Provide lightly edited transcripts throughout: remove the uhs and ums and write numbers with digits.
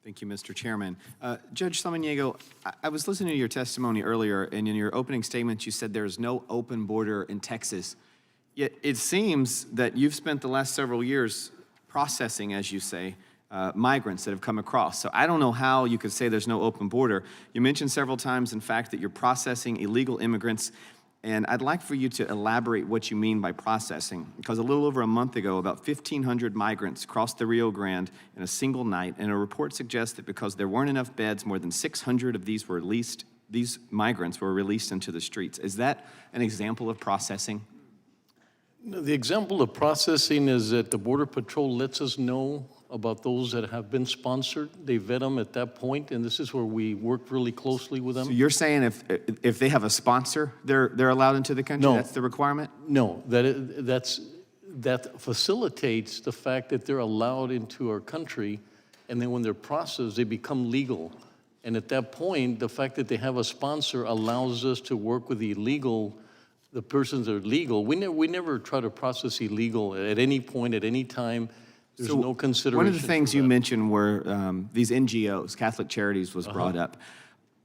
Thank you, Mr. Chairman. Judge Samaniego, I was listening to your testimony earlier, and in your opening statement, you said there is no open border in Texas. Yet it seems that you've spent the last several years processing, as you say, migrants that have come across. So I don't know how you could say there's no open border. You mentioned several times, in fact, that you're processing illegal immigrants. And I'd like for you to elaborate what you mean by processing, because a little over a month ago, about 1,500 migrants crossed the Rio Grande in a single night, and a report suggests that because there weren't enough beds, more than 600 of these migrants were released into the streets. Is that an example of processing? No, the example of processing is that the Border Patrol lets us know about those that have been sponsored. They vet them at that point, and this is where we work really closely with them. So you're saying if they have a sponsor, they're allowed into the country? No. That's the requirement? No, that facilitates the fact that they're allowed into our country, and then when they're processed, they become legal. And at that point, the fact that they have a sponsor allows us to work with the persons that are legal. We never try to process illegal at any point, at any time. There's no consideration. One of the things you mentioned were these NGOs, Catholic Charities was brought up.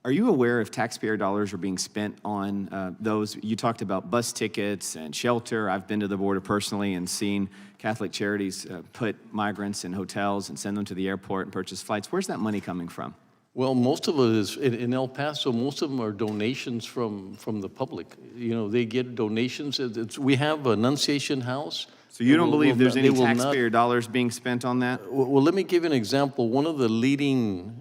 Are you aware if taxpayer dollars are being spent on those? You talked about bus tickets and shelter. I've been to the border personally and seen Catholic Charities put migrants in hotels and send them to the airport and purchase flights. Where's that money coming from? Well, most of it is in El Paso. Most of them are donations from the public. You know, they get donations. We have an Annunciation House. So you don't believe there's any taxpayer dollars being spent on that? Well, let me give you an example. One of the leading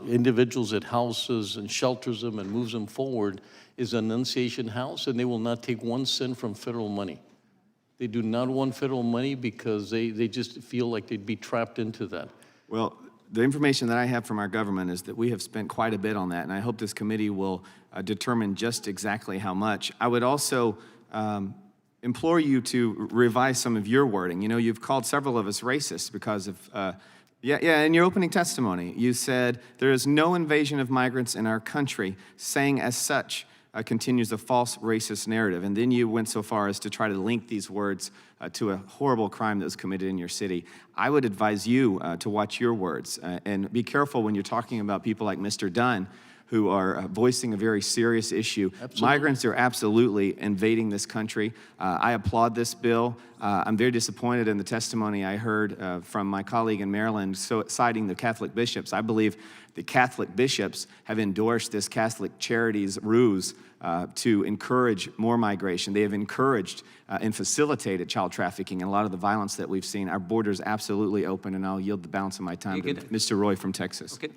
individuals that houses and shelters them and moves them forward is Annunciation House, and they will not take 1 cent from federal money. They do not want federal money because they just feel like they'd be trapped into that. Well, the information that I have from our government is that we have spent quite a bit on that, and I hope this committee will determine just exactly how much. I would also implore you to revise some of your wording. You know, you've called several of us racist because of, in your opening testimony, you said there is no invasion of migrants in our country, saying as such continues a false racist narrative. And then you went so far as to try to link these words to a horrible crime that was committed in your city. I would advise you to watch your words and be careful when you're talking about people like Mr. Dunn, who are voicing a very serious issue. Absolutely. Migrants are absolutely invading this country. I applaud this bill. I'm very disappointed in the testimony I heard from my colleague in Maryland citing the Catholic bishops. I believe the Catholic bishops have endorsed this Catholic Charities ruse to encourage more migration. They have encouraged and facilitated child trafficking and a lot of the violence that we've seen. Our border is absolutely open, and I'll yield the balance of my time to Mr. Roy from Texas. Okay.